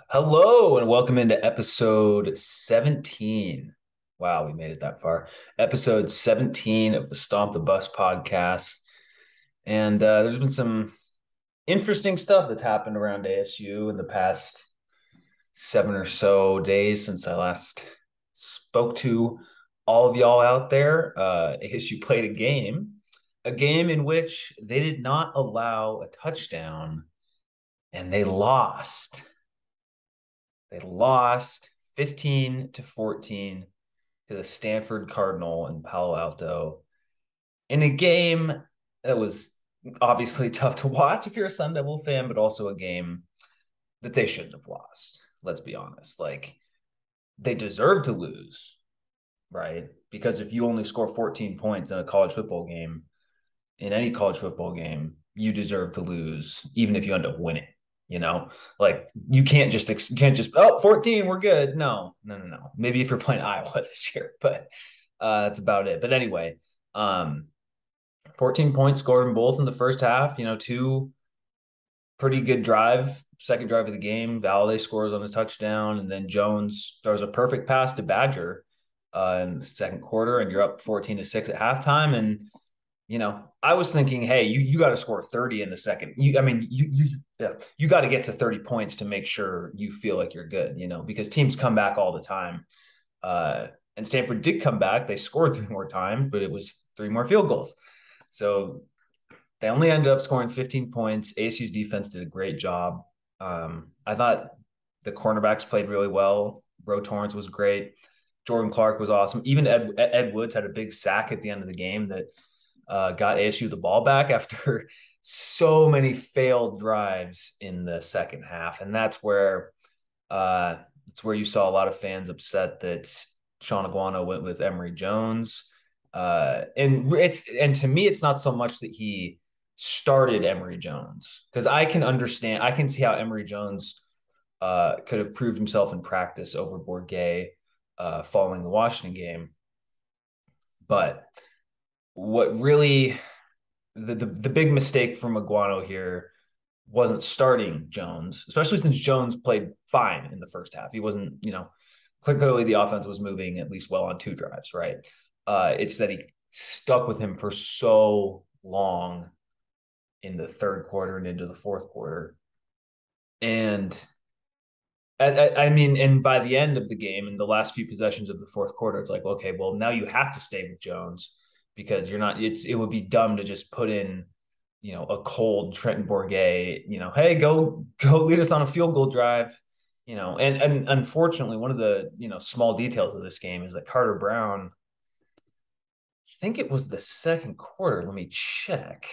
Hello and welcome into episode 17. Wow, we made it that far. Episode 17 of the Stomp the Bus podcast. And there's been some interesting stuff that's happened around ASU in the past 7 or so days since I last spoke to all of y'all out there. ASU played a game in which they did not allow a touchdown and they lost. They lost 15-14 to the Stanford Cardinal in Palo Alto in a game that was obviously tough to watch if you're a Sun Devil fan, but also a game that they shouldn't have lost. Let's be honest. Like, they deserve to lose, right? Because if you only score 14 points in a college football game, in any college football game, you deserve to lose, even if you end up winning. You know, like you can't just 14, we're good. No. Maybe if you're playing Iowa this year, but that's about it. But anyway, 14 points scored in both in the first half. Two pretty good second drive of the game. Valladay scores on a touchdown, and then Jones throws a perfect pass to Badger in the second quarter, and you're up 14-6 at halftime. And I was thinking, hey, you got to score 30 in the second. You got to get to 30 points to make sure you feel like you're good, because teams come back all the time. And Stanford did come back. They scored three more times, but it was three more field goals. So they only ended up scoring 15 points. ASU's defense did a great job. I thought the cornerbacks played really well. Bro Torrance was great. Jordan Clark was awesome. Even Ed Woods had a big sack at the end of the game that got ASU the ball back after so many failed drives in the second half. And that's where you saw a lot of fans upset that Sean Aguano went with Emory Jones. And to me, it's not so much that he started Emory Jones, because I can see how Emory Jones could have proved himself in practice over Bourget following the Washington game. But what really the big mistake from Aguano here wasn't starting Jones, especially since Jones played fine in the first half. He wasn't, clearly the offense was moving at least well on two drives, right? It's that he stuck with him for so long in the third quarter and into the fourth quarter. And and by the end of the game, in the last few possessions of the fourth quarter, it's like, okay, well, now you have to stay with Jones because you're not. It would be dumb to just put in, a cold Trenton Bourget. Hey, go lead us on a field goal drive. And unfortunately, one of the small details of this game is that Carter Brown. I think it was the second quarter. Let me check.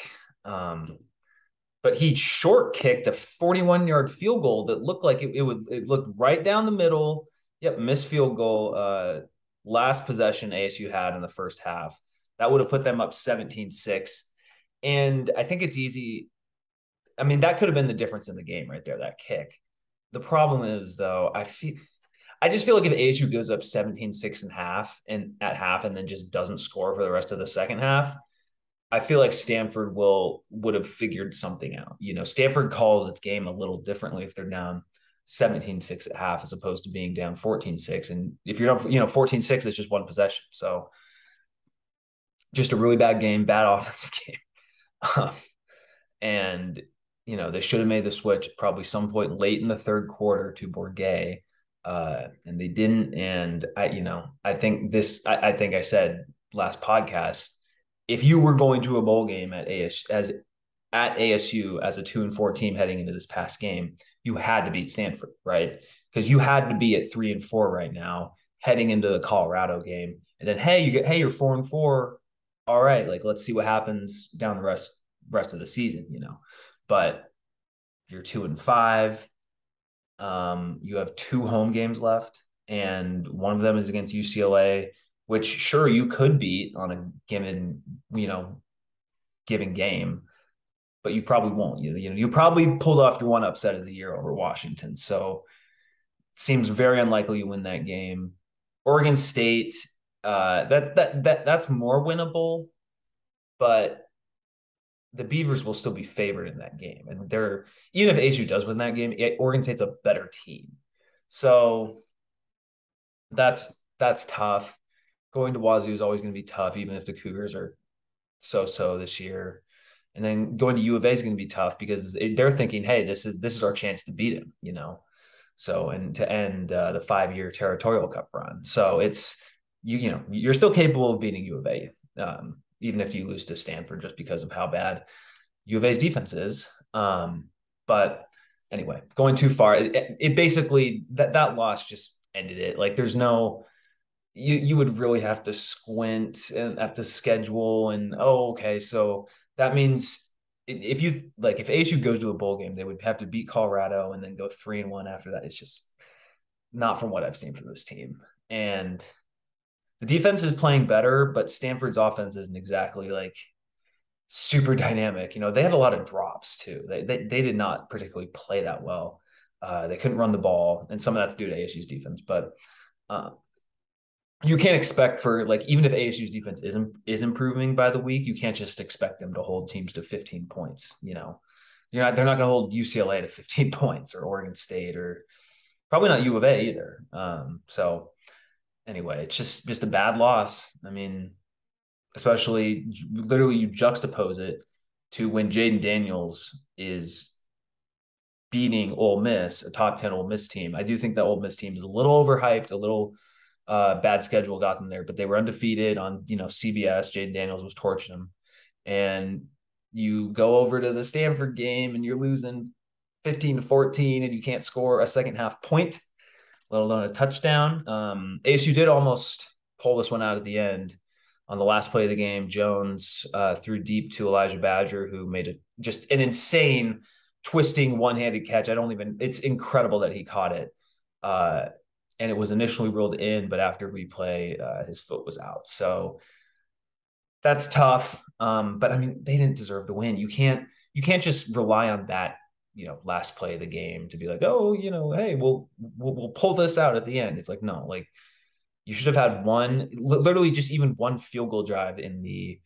But he short kicked a 41-yard field goal that looked like it looked right down the middle. Yep, missed field goal. Last possession ASU had in the first half. That would have put them up 17-6. And I think it's easy. I mean, that could have been the difference in the game right there, that kick. The problem is, though, I just feel like if ASU goes up 17-6 and at half and then just doesn't score for the rest of the second half, I feel like Stanford would have figured something out. Stanford calls its game a little differently if they're down 17-6 at half as opposed to being down 14-6. And if you're down, 14-6, it's just one possession. So just a really bad game, bad offensive game. And, they should have made the switch probably some point late in the third quarter to Bourget. And they didn't. And I think I said last podcast, if you were going to a bowl game at ASU as a 2-4 team heading into this past game, you had to beat Stanford, right? Because you had to be at 3-4 right now heading into the Colorado game. And then, you're 4-4. All right, like, let's see what happens down the rest of the season, But you're 2-5. You have two home games left, and one of them is against UCLA, which sure you could beat on a given game, but you probably won't. You probably pulled off your one upset of the year over Washington, so it seems very unlikely you win that game. Oregon State, that's more winnable, but the Beavers will still be favored in that game, and even if ASU does win that game, Oregon State's a better team. So that's tough. Going to Wazoo is always going to be tough, even if the Cougars are so this year. And then going to U of A is going to be tough because they're thinking, hey, this is our chance to beat him, you know. So and to end the 5-year territorial cup run. So it's you know you're still capable of beating U of A, even if you lose to Stanford just because of how bad U of A's defense is. But anyway, going too far, it basically that loss just ended it. Like there's no you would really have to squint at the schedule and okay, so that means if you like if ASU goes to a bowl game, they would have to beat Colorado and then go 3-1 after that. It's just not from what I've seen from this team. And the defense is playing better, but Stanford's offense isn't exactly like super dynamic. You know, they had a lot of drops too. They did not particularly play that well. They couldn't run the ball, and some of that's due to ASU's defense. But uh, you can't expect for like even if ASU's defense is improving by the week, you can't just expect them to hold teams to 15 points. You know, they're not going to hold UCLA to 15 points or Oregon State or probably not U of A either. So anyway, it's just a bad loss. I mean, especially literally you juxtapose it to when Jaden Daniels is beating Ole Miss, a top 10 Ole Miss team. I do think that Ole Miss team is a little overhyped, a little bad schedule got them there, but they were undefeated on, CBS. Jaden Daniels was torching them. And you go over to the Stanford game and you're losing 15-14 and you can't score a second half point, let alone a touchdown. ASU did almost pull this one out at the end. On the last play of the game, Jones threw deep to Elijah Badger, who made just an insane twisting one-handed catch. It's incredible that he caught it. And it was initially ruled in, but after replay, his foot was out. So that's tough. But I mean, they didn't deserve to win. You can't just rely on that, last play of the game to be like, oh, hey, we'll pull this out at the end. It's like, no, like you should have had literally just even one field goal drive in the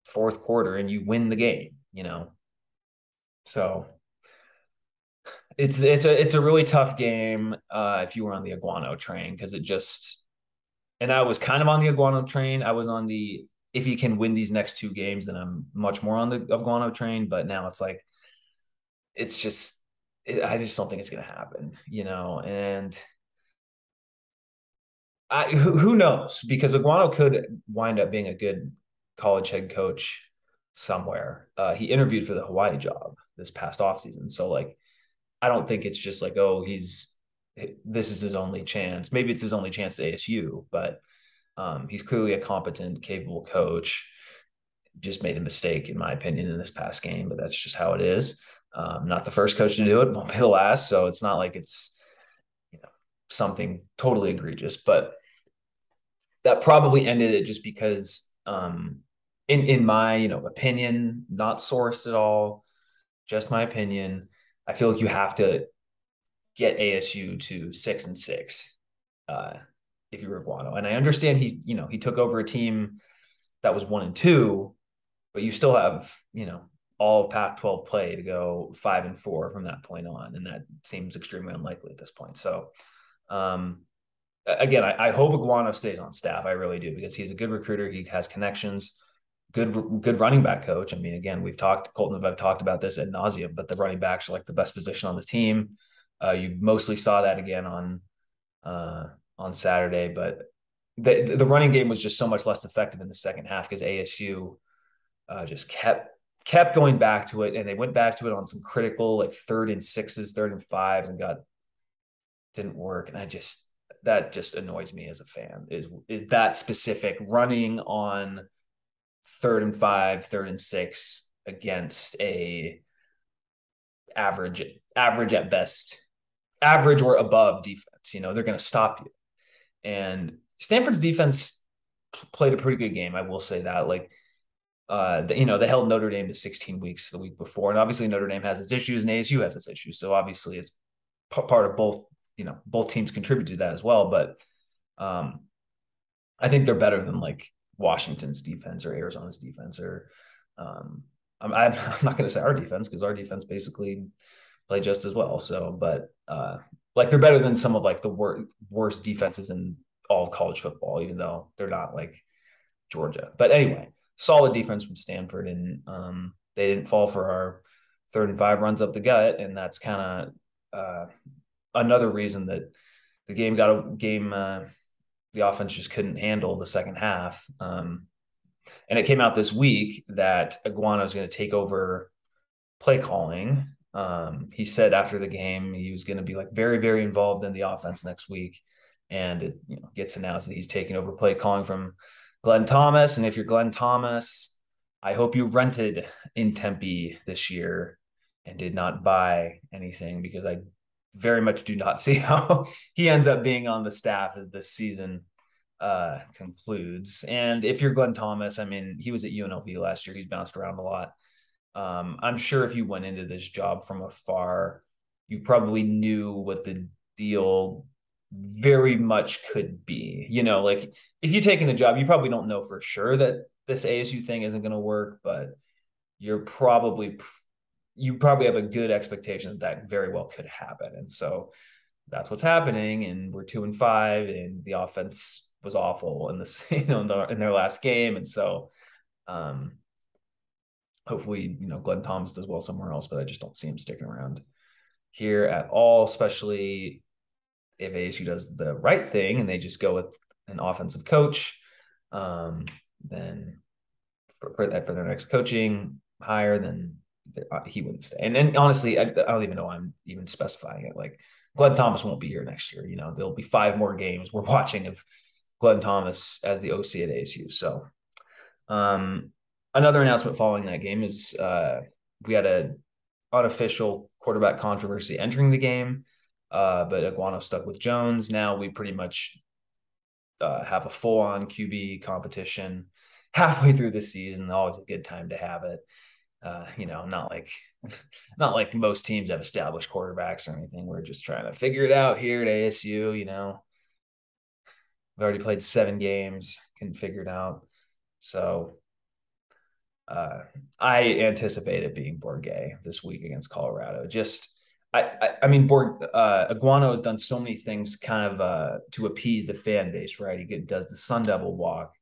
fourth quarter and you win the game. So it's a really tough game if you were on the Iguano train because and I was kind of on the Iguano train. I was on the if he can win these next two games, then I'm much more on the Iguano train. But now it's like I just don't think it's gonna happen. And who knows? Because Iguano could wind up being a good college head coach somewhere. He interviewed for the Hawaii job this past offseason. So like I don't think it's just like, oh, this is his only chance. Maybe it's his only chance to ASU, but he's clearly a competent, capable coach. Just made a mistake, in my opinion, in this past game, but that's just how it is. Not the first coach to do it, won't be the last. So it's not like it's something totally egregious, but that probably ended it just because in my opinion, not sourced at all, just my opinion, I feel like you have to get ASU to 6-6 if you're Iguano. And I understand he took over a team that was 1-2, but you still have all Pac-12 play to go 5-4 from that point on, and that seems extremely unlikely at this point. So again, I hope Iguano stays on staff. I really do, because he's a good recruiter. He has connections. Good running back coach. I mean, again, Colton and I've talked about this ad nauseum, but the running backs are like the best position on the team. You mostly saw that again on Saturday, but the running game was just so much less effective in the second half because ASU just kept going back to it, and they went back to it on some critical like 3rd and 6s, 3rd and 5s, and didn't work. And that just annoys me as a fan is that specific running on 3rd and 5, 3rd and 6 against a average at best, average or above defense. They're going to stop you. And Stanford's defense played a pretty good game. I will say that. Like, they held Notre Dame to 16 weeks the week before, and obviously Notre Dame has its issues and ASU has its issues. So obviously it's part of both. Both teams contribute to that as well. But I think they're better than like Washington's defense or Arizona's defense, or I'm not going to say our defense, because our defense basically played just as well. So, but like they're better than some of like the worst defenses in all of college football, even though they're not like Georgia. But anyway, solid defense from Stanford, and they didn't fall for our 3rd and 5 runs up the gut, and that's kind of another reason that the game got a game. The offense just couldn't handle the second half. And it came out this week that Iguana is going to take over play calling. He said after the game he was going to be like very, very involved in the offense next week, and it gets announced that he's taking over play calling from Glenn Thomas. And if you're Glenn Thomas, I hope you rented in Tempe this year and did not buy anything, because I very much do not see how he ends up being on the staff as this season concludes. And if you're Glenn Thomas, I mean, he was at UNLV last year. He's bounced around a lot. I'm sure if you went into this job from afar, you probably knew what the deal very much could be. Like if you're taking the job, you probably don't know for sure that this ASU thing isn't going to work, but you probably have a good expectation that that very well could happen. And so that's what's happening. And we're 2-5, and the offense was awful in this, in their last game. And so, hopefully, Glenn Thomas does well somewhere else, but I just don't see him sticking around here at all, especially if ASU does the right thing and they just go with an offensive coach. Then for their next coaching hire, then he wouldn't stay. And honestly, I don't even know why I'm even specifying it. Like Glenn Thomas won't be here next year. There'll be 5 more games we're watching of Glenn Thomas as the OC at ASU. So, another announcement following that game is we had an unofficial quarterback controversy entering the game, but Iguano stuck with Jones. Now we pretty much have a full-on QB competition halfway through the season. Always a good time to have it. Not like most teams have established quarterbacks or anything. We're just trying to figure it out here at ASU. We've already played 7 games, couldn't figure it out. So I anticipate it being Bourget this week against Colorado. I mean, Iguano has done so many things kind of to appease the fan base, right? He does the Sun Devil walk,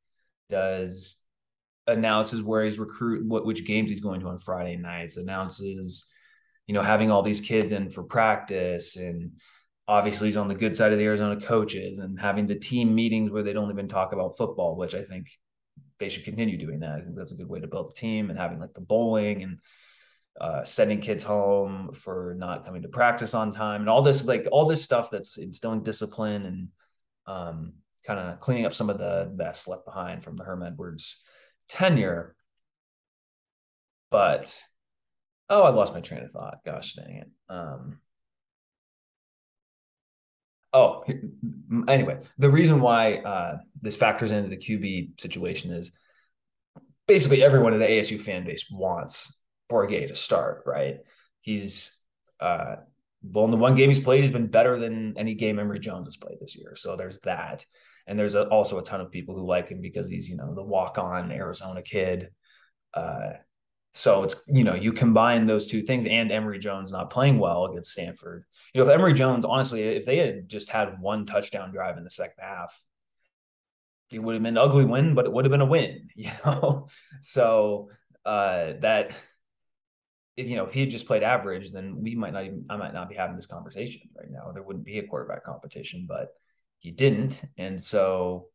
announces where he's which games he's going to on Friday nights, announces, having all these kids in for practice, and obviously he's on the good side of the Arizona coaches, and having the team meetings where they don't even talk about football, which I think they should continue doing that. I think that's a good way to build a team, and having like the bowling and sending kids home for not coming to practice on time, and all this stuff that's instilling discipline and kind of cleaning up some of the mess left behind from the Herm Edwards tenure. But I lost my train of thought. Gosh dang it. Anyway, the reason why this factors into the QB situation is basically everyone in the ASU fan base wants Bourget to start, right? He's in the one game he's played, he's been better than any game Emory Jones has played this year. So there's that. And there's also a ton of people who like him because he's, the walk-on Arizona kid. So it's, you combine those two things, and Emory Jones not playing well against Stanford. If Emory Jones, honestly, if they had just had 1 touchdown drive in the second half, it would have been an ugly win, but it would have been a win, So that if he had just played average, then I might not be having this conversation right now. There wouldn't be a quarterback competition, but he didn't. And so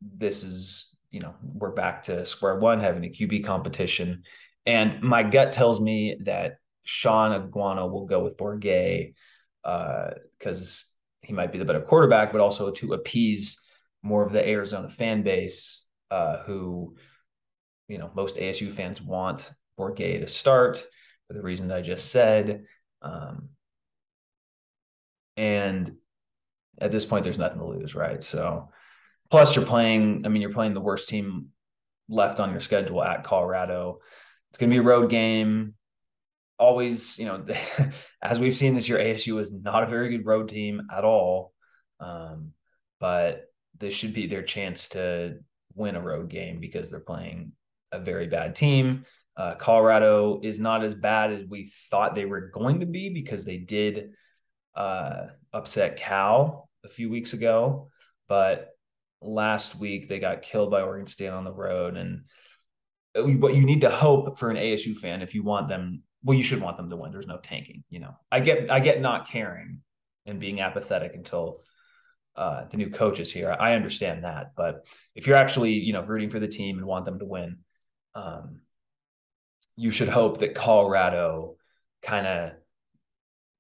this is, we're back to square one, having a QB competition. And my gut tells me that Sean Iguano will go with Bourget because he might be the better quarterback, but also to appease more of the Arizona fan base who, most ASU fans want Bourget to start for the reasons I just said. And at this point, there's nothing to lose, right? So plus you're playing the worst team left on your schedule at Colorado. It's going to be a road game. Always, as we've seen this year, ASU is not a very good road team at all. But this should be their chance to win a road game because they're playing a very bad team. Colorado is not as bad as we thought they were going to be because they did upset Cal a few weeks ago, but last week they got killed by Oregon State on the road. And what you need to hope for an ASU fan, if you want them, well, you should want them to win. There's no tanking. I get not caring and being apathetic until the new coach is here. I understand that, but if you're actually rooting for the team and want them to win, um, you should hope that Colorado kind of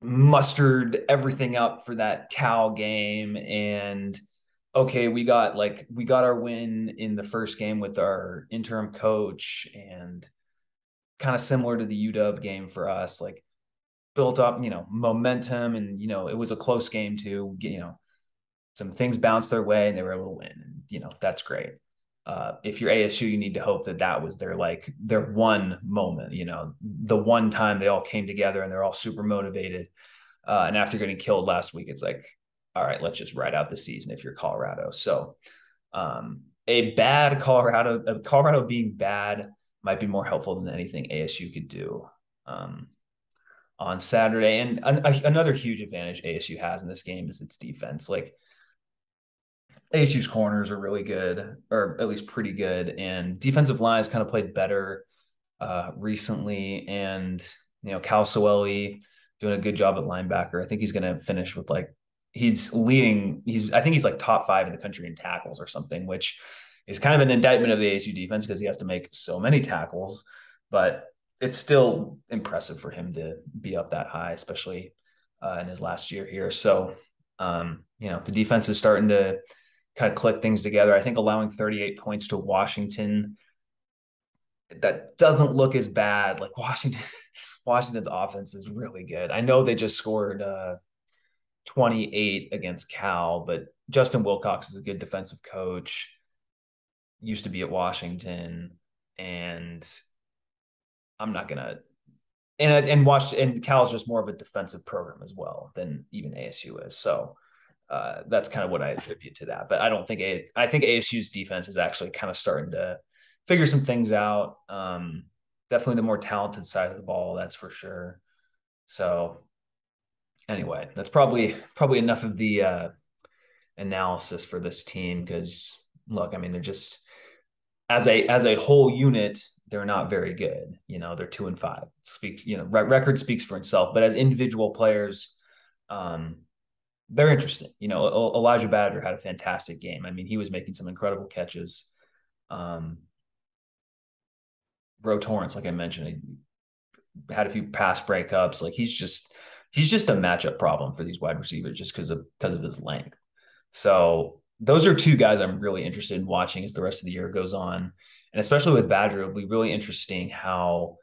mustered everything up for that Cal game. And okay, we got our win in the first game with our interim coach, and kind of similar to the UW game for us, like built up momentum, and it was a close game too. Some things bounced their way and they were able to win, and that's great. If you're ASU, you need to hope that was their one moment, the one time they all came together and they're all super motivated. And after getting killed last week, it's like, all right, let's just ride out the season if you're Colorado. So Colorado being bad might be more helpful than anything ASU could do on Saturday. And another huge advantage ASU has in this game is its defense. Like, ASU's corners are really good, or at least pretty good, and defensive line has kind of played better recently. And Cal Soeli doing a good job at linebacker. I think he's going to finish with he's leading. I think he's like top 5 in the country in tackles or something, which is kind of an indictment of the ASU defense because he has to make so many tackles. But it's still impressive for him to be up that high, especially in his last year here. So the defense is starting to kind of click things together. I think allowing 38 points to Washington, that doesn't look as bad. Like Washington's offense is really good. I know they just scored 28 against Cal, but Justin Wilcox is a good defensive coach, used to be at Washington, and I'm not gonna and Cal is just more of a defensive program as well than even ASU is. So that's kind of what I attribute to that. But I think ASU's defense is actually kind of starting to figure some things out. Definitely the more talented side of the ball, that's for sure. So anyway, that's probably enough of the analysis for this team, because look, I mean, they're just as a whole unit, they're not very good. They're 2-5. Record speaks for itself, but as individual players, they're interesting. Elijah Badger had a fantastic game. I mean, he was making some incredible catches. Bro Torrance, like I mentioned, he had a few pass breakups. Like he's just a matchup problem for these wide receivers just because of his length. So those are two guys I'm really interested in watching as the rest of the year goes on. And especially with Badger, it'll be really interesting how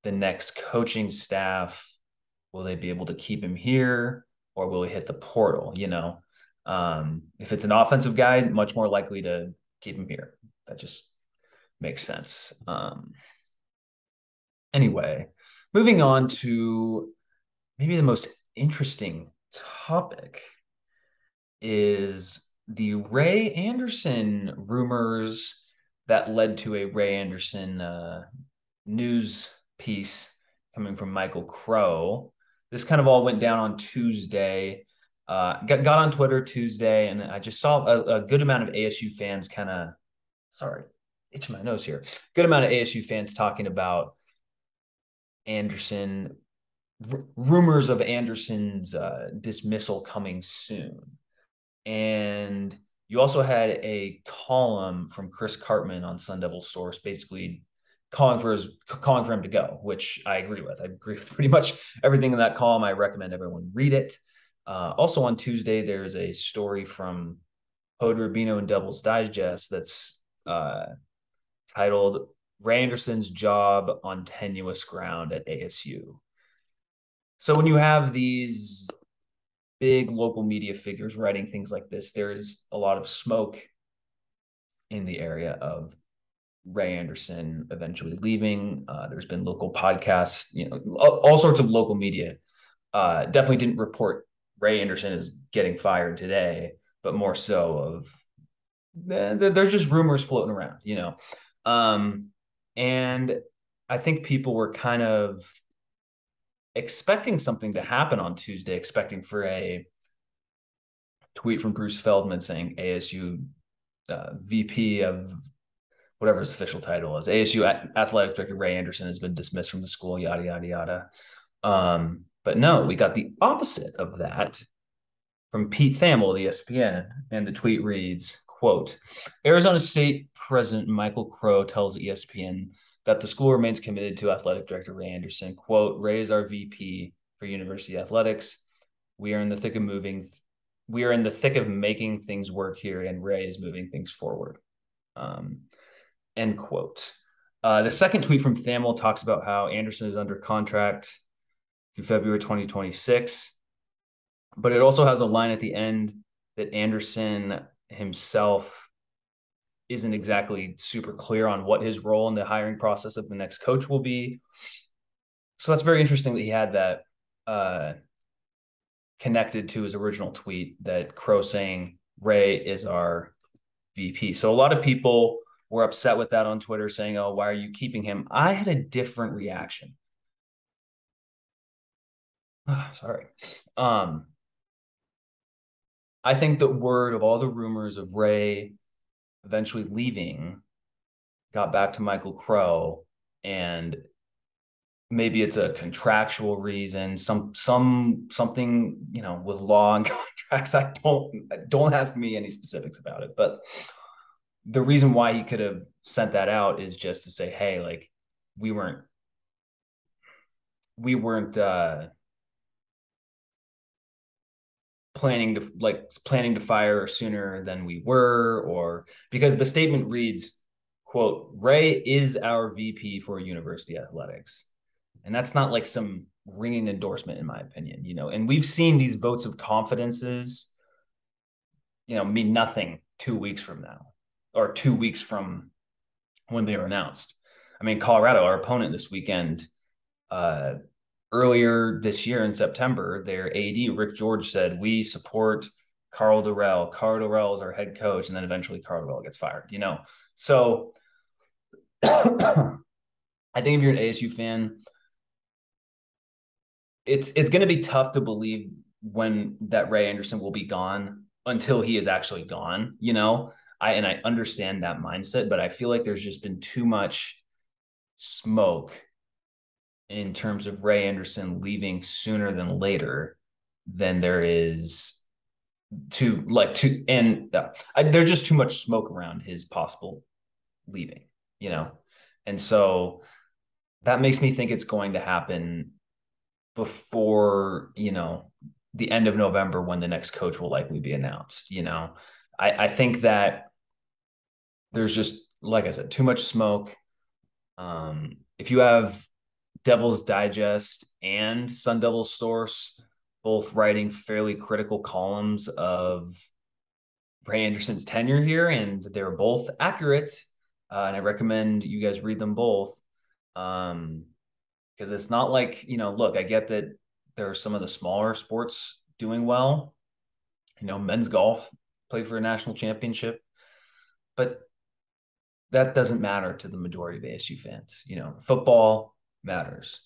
the next coaching staff, will they be able to keep him here, or will he hit the portal? If it's an offensive guy, much more likely to keep him here. That just makes sense. Anyway, moving on to maybe the most interesting topic is the Ray Anderson rumors that led to a Ray Anderson news piece coming from Michael Crow. This kind of all went down on Tuesday. Got on Twitter Tuesday, and I just saw a good amount of ASU fans itching my nose here. Good amount of ASU fans talking about Anderson, rumors of Anderson's dismissal coming soon. And you also had a column from Chris Cartman on Sun Devil Source, basically calling for him to go, which I agree with. I agree with pretty much everything in that column. I recommend everyone read it. Also on Tuesday, there's a story from Hod Rubino and Devil's Digest that's titled "Ray Anderson's Job on Tenuous Ground at ASU." So when you have these big local media figures writing things like this, there's a lot of smoke in the area of Ray Anderson eventually leaving. There's been local podcasts, all sorts of local media. Definitely didn't report Ray Anderson is getting fired today, but more so of there's just rumors floating around, and I think people were kind of expecting something to happen on Tuesday, expecting for a tweet from Bruce Feldman saying ASU VP of whatever his official title is, ASU athletic director Ray Anderson has been dismissed from the school, yada, yada, yada. But no, we got the opposite of that from Pete Thamel, the ESPN, and the tweet reads, quote, Arizona State President Michael Crow tells ESPN that the school remains committed to athletic director Ray Anderson. Quote, Ray is our VP for university athletics. We are in the thick of making things work here, and Ray is moving things forward. End quote. The second tweet from Thamel talks about how Anderson is under contract through February 2026. But it also has a line at the end that Anderson himself isn't exactly super clear on what his role in the hiring process of the next coach will be. So that's very interesting that he had that connected to his original tweet, that Crow saying Ray is our VP. So a lot of people were upset with that on Twitter, saying, oh, why are you keeping him? I had a different reaction. Sorry. I think the word of all the rumors of Ray eventually leaving got back to Michael Crow, and maybe it's a contractual reason, something, with law and contracts. Don't ask me any specifics about it, but the reason why he could have sent that out is just to say, hey, like we weren't planning to fire sooner than we were, or because the statement reads, quote, Ray is our VP for university athletics. And that's not like some ringing endorsement, in my opinion, and we've seen these votes of confidences, mean nothing 2 weeks from now, or 2 weeks from when they were announced. I mean, Colorado, our opponent this weekend, earlier this year in September, their AD, Rick George, said, we support Karl Dorrell. Karl Dorrell is our head coach. And then eventually Karl Dorrell gets fired, So I think if you're an ASU fan, it's going to be tough to believe when that Ray Anderson will be gone until he is actually gone, I understand that mindset, but I feel like there's just been too much smoke in terms of Ray Anderson leaving sooner than later than there is there's just too much smoke around his possible leaving, and so that makes me think it's going to happen before, the end of November, when the next coach will likely be announced. I think that there's just, like I said, too much smoke. If you have Devil's Digest and Sun Devil Source both writing fairly critical columns of Ray Anderson's tenure here, and they're both accurate, and I recommend you guys read them both, because it's not like, look, I get that there are some of the smaller sports doing well. Men's golf played for a national championship, but that doesn't matter to the majority of ASU fans. Football matters.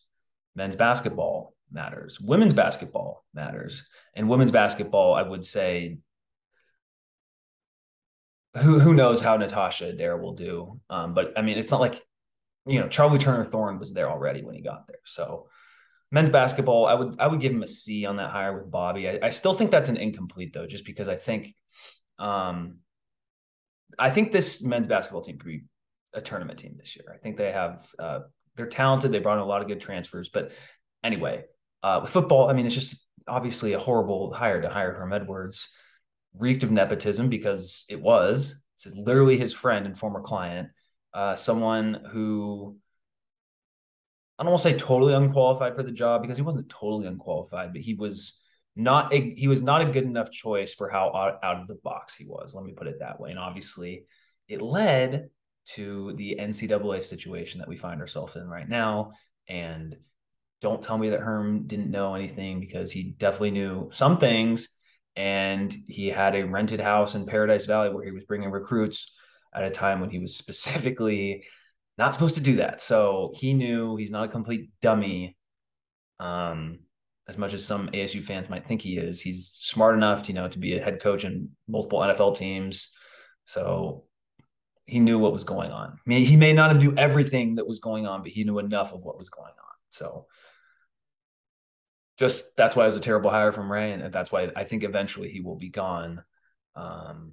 Men's basketball matters. Women's basketball matters. And women's basketball, I would say, who knows how Natasha Adair will do. But I mean, it's not like, Charlie Turner Thorne was there already when he got there. So men's basketball, I would give him a C on that hire with Bobby. I still think that's an incomplete, though, just because I think this men's basketball team could be a tournament team this year. I think they have they're talented. They brought in a lot of good transfers. But anyway, with football, I mean, it's just obviously a horrible hire to hire Herm Edwards. Reeked of nepotism, because it's literally his friend and former client, someone who, I don't want to say totally unqualified for the job, because he wasn't totally unqualified, but he was not a good enough choice for how out of the box he was. Let me put it that way. And obviously it led to the NCAA situation that we find ourselves in right now. And don't tell me that Herm didn't know anything, because he definitely knew some things. And he had a rented house in Paradise Valley where he was bringing recruits at a time when he was specifically not supposed to do that. So he knew he's not a complete dummy. Um, as much as some ASU fans might think he is, he's smart enough, to be a head coach in multiple NFL teams. So he knew what was going on. I mean, he may not have knew everything that was going on, but he knew enough of what was going on. So just that's why it was a terrible hire from Ray, and that's why I think eventually he will be gone. Um,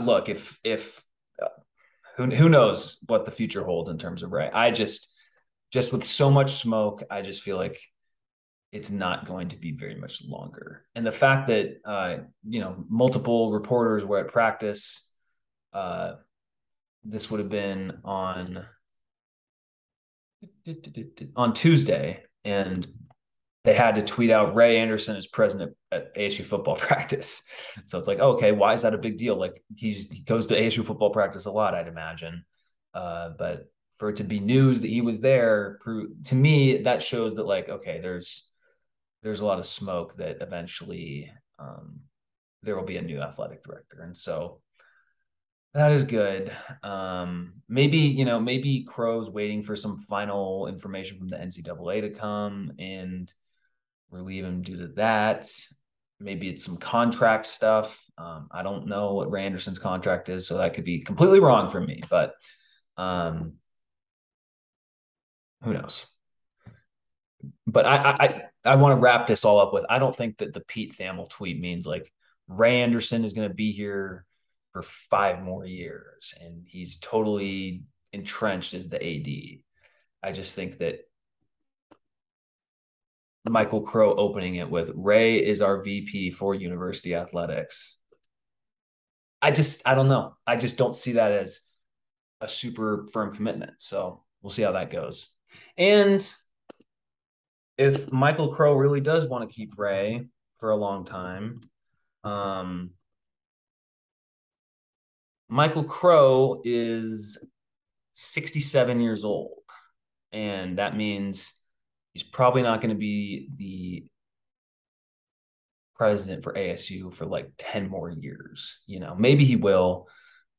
look, if who knows what the future holds in terms of Ray? I just with so much smoke, I just feel like it's not going to be very much longer. And the fact that multiple reporters were at practice, this would have been on Tuesday, and they had to tweet out Ray Anderson is present at ASU football practice. So it's like, okay, why is that a big deal? Like he goes to ASU football practice a lot, I'd imagine. But for it to be news that he was there, to me, that shows that like, okay, there's a lot of smoke that eventually there will be a new athletic director. And so that is good. Maybe Crow's waiting for some final information from the NCAA to come and relieve him due to that. Maybe it's some contract stuff. I don't know what Ray Anderson's contract is, so that could be completely wrong for me, but who knows? But I want to wrap this all up with, I don't think that the Pete Thamel tweet means like Ray Anderson is going to be here for 5 more years and he's totally entrenched as the AD. I just think that Michael Crow opening it with Ray is our VP for university athletics. I don't know. I just don't see that as a super firm commitment. So we'll see how that goes. And if Michael Crow really does want to keep Ray for a long time, Michael Crow is 67 years old. And that means he's probably not going to be the president for ASU for like 10 more years. Maybe he will,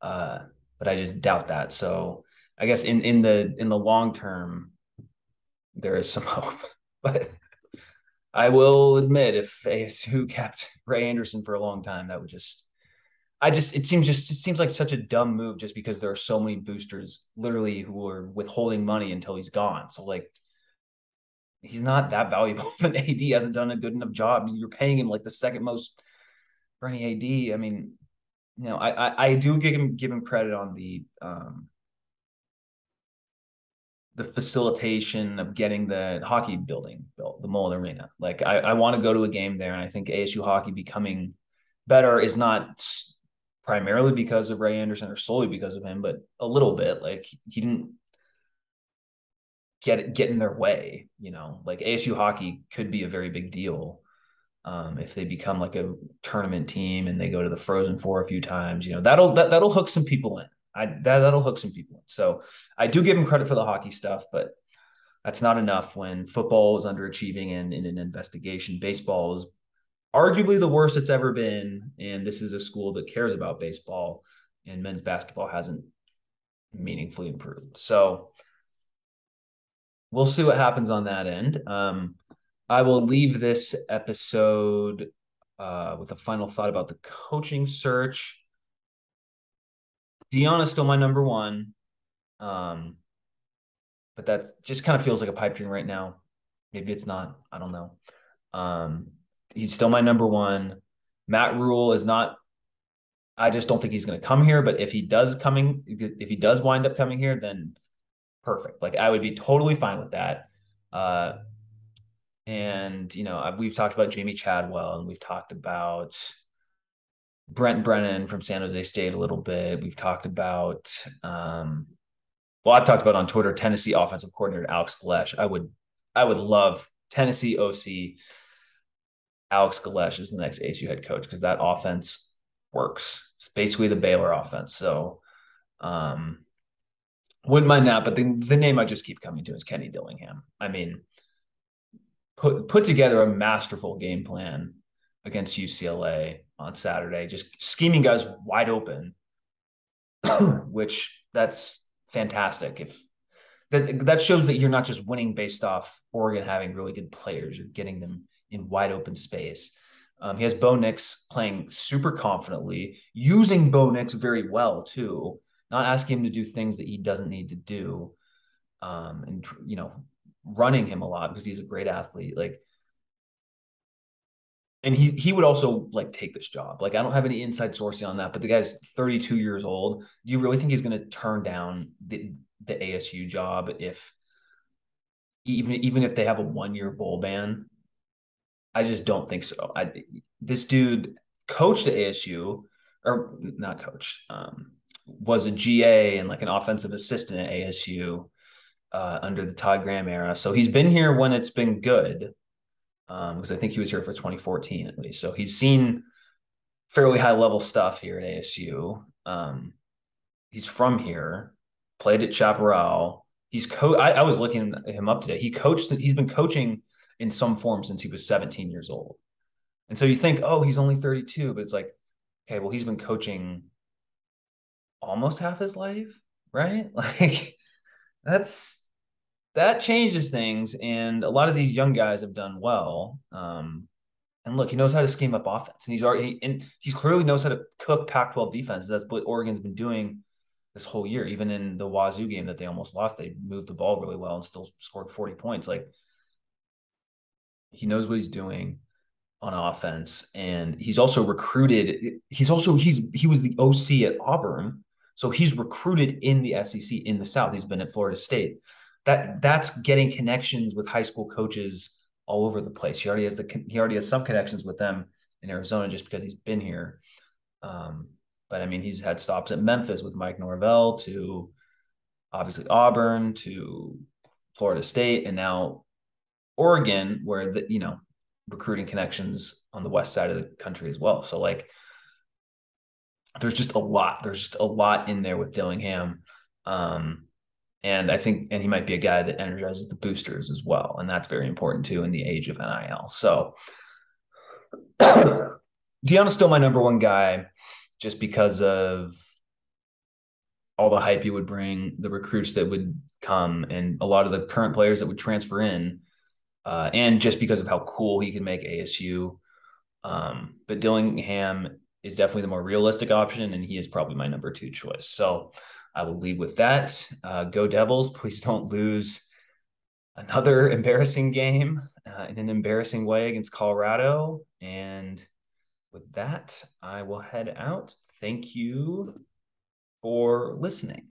but I just doubt that. So I guess in the long term, there is some hope. But I will admit, if ASU kept Ray Anderson for a long time, that would it seems like such a dumb move just because there are so many boosters literally who are withholding money until he's gone. So like he's not that valuable of an AD, hasn't done a good enough job. You're paying him like the second most for any AD. I mean, I do give him credit on the facilitation of getting the hockey building built, the Mullen Arena. Like I want to go to a game there, and I think ASU hockey becoming better is not primarily because of Ray Anderson or solely because of him, but a little bit. Like he didn't get in their way. Like ASU hockey could be a very big deal if they become like a tournament team and they go to the Frozen Four a few times. That'll hook some people in. That'll hook some people in. So I do give him credit for the hockey stuff, but that's not enough when football is underachieving and in an investigation. Baseball is arguably the worst it's ever been, and this is a school that cares about baseball, and men's basketball hasn't meaningfully improved. So we'll see what happens on that end. I will leave this episode with a final thought about the coaching search. Dion is still my number one. But that just kind of feels like a pipe dream right now. Maybe it's not. I don't know. He's still my number one. Matt Rule is not. I just don't think he's going to come here. But if he does wind up coming here, then perfect. Like I would be totally fine with that. And we've talked about Jamie Chadwell, and we've talked about Brent Brennan from San Jose State a little bit. We've talked about, I've talked about on Twitter, Tennessee offensive coordinator Alex Galesh. I would love Tennessee OC Alex Galesh as the next ASU head coach because that offense works. It's basically the Baylor offense. So, wouldn't mind that. But the name I just keep coming to is Kenny Dillingham. I mean, put together a masterful game plan against UCLA on Saturday, just scheming guys wide open, which that's fantastic. that shows that you're not just winning based off Oregon having really good players. You're getting them in wide open space. He has Bo Nix playing super confidently, using Bo Nix very well too, not asking him to do things that he doesn't need to do, and running him a lot because he's a great athlete. Like, and he would also like take this job. Like, I don't have any inside sourcing on that, but the guy's 32 years old. Do you really think he's going to turn down the ASU job if even if they have a 1 year bowl ban? I just don't think so. This dude coached at ASU, or not coach, was a GA and like an offensive assistant at ASU under the Todd Graham era. So he's been here when it's been good, because I think he was here for 2014 at least. So he's seen fairly high level stuff here at ASU. He's from here, played at Chaparral. I was looking him up today. He's been coaching in some form since he was 17 years old. And so you think, oh, he's only 32, but it's like, okay, well, he's been coaching almost half his life, right? Like, that's that changes things. And a lot of these young guys have done well. And look, he knows how to scheme up offense, and he's clearly knows how to cook Pac-12 defenses. That's what Oregon's been doing this whole year. Even in the Wazoo game that they almost lost, they moved the ball really well and still scored 40 points. Like, he knows what he's doing on offense, and he's also recruited. He was the OC at Auburn, so he's recruited in the SEC in the South. He's been at Florida State. That's getting connections with high school coaches all over the place. He already has some connections with them in Arizona just because he's been here. But I mean, he's had stops at Memphis with Mike Norvell, to obviously Auburn, to Florida State, and now Oregon, where recruiting connections on the west side of the country as well. So like, there's just a lot. There's just a lot in there with Dillingham. And I think, and he might be a guy that energizes the boosters as well. And that's very important too in the age of NIL. So Deion's still my number one guy just because of all the hype he would bring, the recruits that would come, and a lot of the current players that would transfer in, and just because of how cool he can make ASU. But Dillingham is definitely the more realistic option, and he is probably my number two choice. So I will leave with that. Go Devils. Please don't lose another embarrassing game in an embarrassing way against Colorado. And with that, I will head out. Thank you for listening.